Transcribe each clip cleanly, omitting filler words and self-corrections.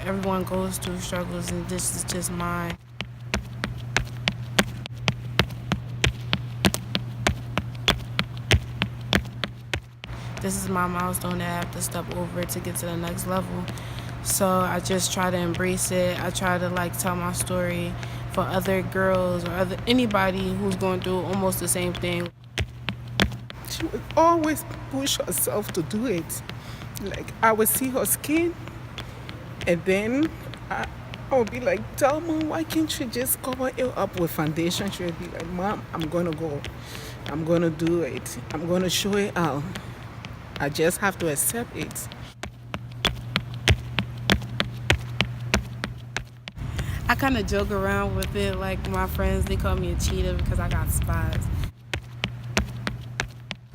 everyone goes through struggles, and this is just mine. This is my milestone that I have to step over to get to the next level. So I just try to embrace it. I try to tell my story for other girls or anybody who's going through almost the same thing. She would always push herself to do it. I would see her skin, and then I would be like, Thelma, why can't you just cover it up with foundation? She would be like, Mom, I'm going to go. I'm going to do it. I'm going to show it out. I just have to accept it. I kind of joke around with it. My friends, they call me a cheetah because I got spots.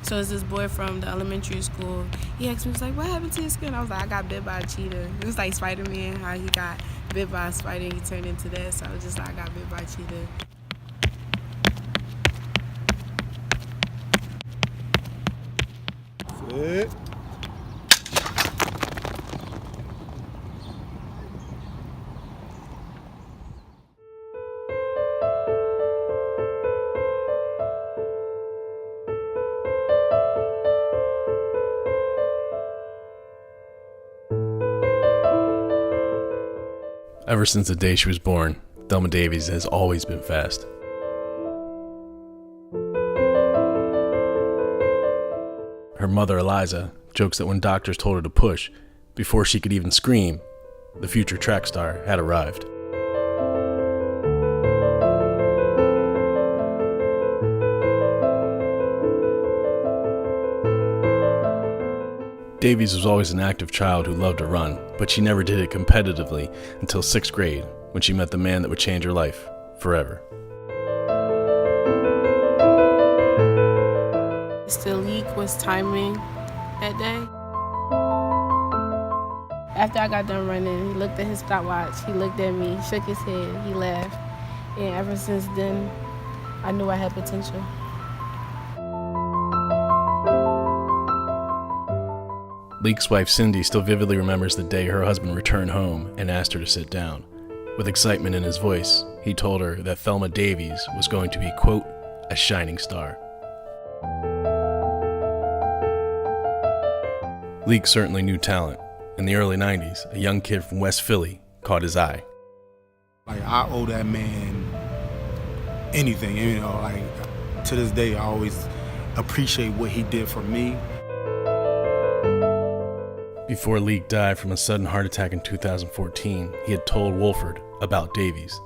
So it's this boy from the elementary school. He asked me, he was like, what happened to your skin? I was like, I got bit by a cheetah. It was like Spider-Man, how he got bit by a spider and he turned into that. So I was just like, I got bit by a cheetah. Good. Ever since the day she was born, Thelma Davies has always been fast. Her mother, Eliza, jokes that when doctors told her to push, before she could even scream, the future track star had arrived. Davies was always an active child who loved to run, but she never did it competitively until 6th grade, when she met the man that would change her life forever. Mr. Leek was timing that day. After I got done running, he looked at his stopwatch, he looked at me, shook his head, he laughed. And ever since then, I knew I had potential. Leek's wife Cindy still vividly remembers the day her husband returned home and asked her to sit down. With excitement in his voice, he told her that Thelma Davies was going to be, quote, a shining star. Leek certainly knew talent. In the early 90s, a young kid from West Philly caught his eye. I owe that man anything, to this day I always appreciate what he did for me. Before Leek died from a sudden heart attack in 2014, he had told Woolford about Davies.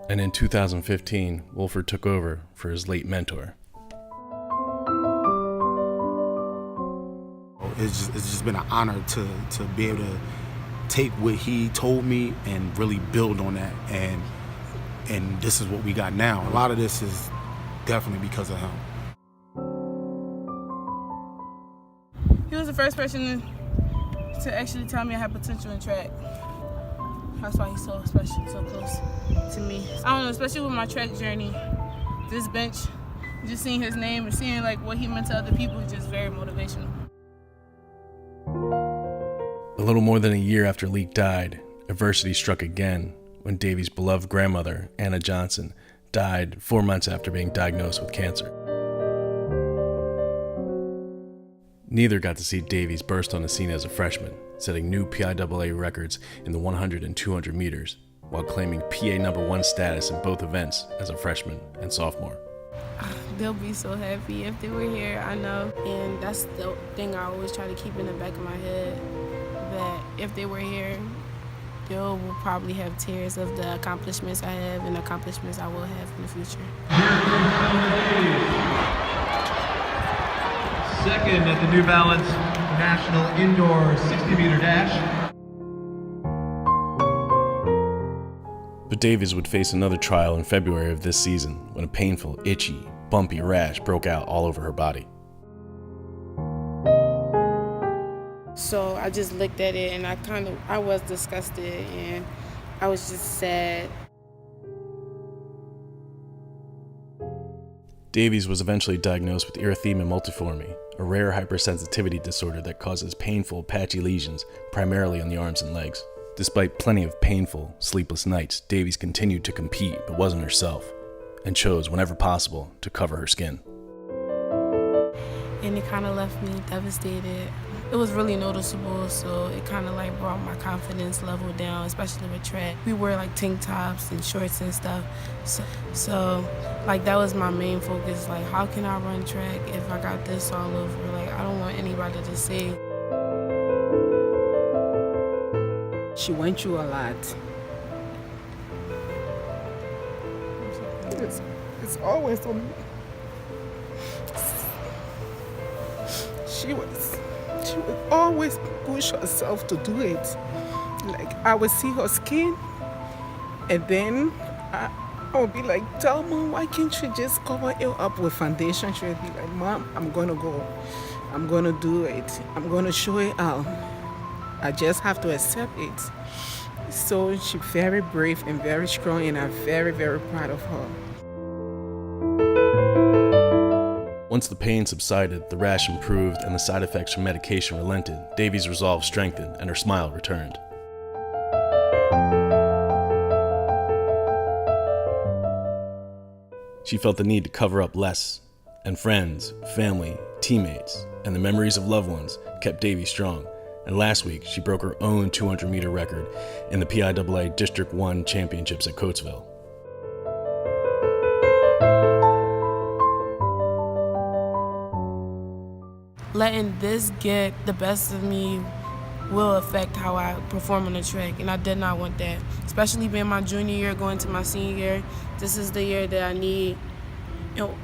And in 2015, Woolford took over for his late mentor. It's just been an honor to be able to take what he told me and really build on that, and this is what we got now. A lot of this is definitely because of him. He was the first person to actually tell me I had potential in track. That's why he's so special, so close to me. I don't know, especially with my track journey, this bench, just seeing his name and seeing what he meant to other people is just very motivational. A little more than a year after Leek died, adversity struck again when Davies' beloved grandmother, Anna Johnson, died 4 months after being diagnosed with cancer. Neither got to see Davies burst on the scene as a freshman, setting new PIAA records in the 100 and 200 meters, while claiming PA #1 status in both events as a freshman and sophomore. They'll be so happy if they were here, I know. And that's the thing I always try to keep in the back of my head, that if they were here, they will probably have tears of the accomplishments I have and accomplishments I will have in the future. Second at the New Balance National Indoor 60-meter dash. But Davies would face another trial in February of this season when a painful, itchy, bumpy rash broke out all over her body. So I just looked at it and I was disgusted and I was just sad. Davies was eventually diagnosed with erythema multiforme, a rare hypersensitivity disorder that causes painful, patchy lesions, primarily on the arms and legs. Despite plenty of painful, sleepless nights, Davies continued to compete but wasn't herself, and chose whenever possible to cover her skin. And it kind of left me devastated. It was really noticeable, so it kind of like brought my confidence level down, especially with track. We wear like tank tops and shorts and stuff, so like that was my main focus. Like, how can I run track if I got this all over? Like, I don't want anybody to say. She went through a lot. It's always on me. She would always push herself to do it. Like, I would see her skin, and then I would be like, Thelma, why can't you just cover it up with foundation? She would be like, Mom, I'm gonna go. I'm gonna do it. I'm gonna show it out. I just have to accept it. So she's very brave and very strong, and I'm very, very proud of her. Once the pain subsided, the rash improved, and the side effects from medication relented, Davies' resolve strengthened, and her smile returned. She felt the need to cover up less, and friends, family, teammates, and the memories of loved ones kept Davies strong. And last week, she broke her own 200-meter record in the PIAA District 1 Championships at Coatesville. Letting this get the best of me will affect how I perform on the track, and I did not want that. Especially being my junior year, going to my senior year, this is the year that I need,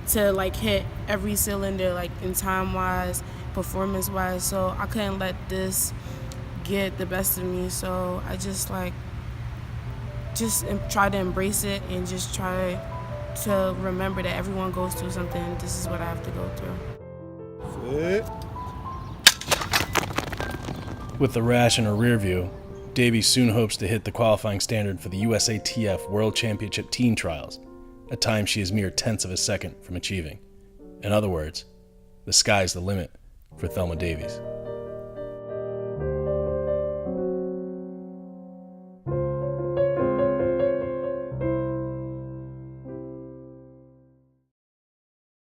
to like hit every cylinder, like in time-wise, performance-wise. So I couldn't let this get the best of me. So I just try to embrace it and just try to remember that everyone goes through something. This is what I have to go through. With the rash in her rear view, Davies soon hopes to hit the qualifying standard for the USATF World Championship Teen Trials, a time she is mere tenths of a second from achieving. In other words, the sky's the limit for Thelma Davies.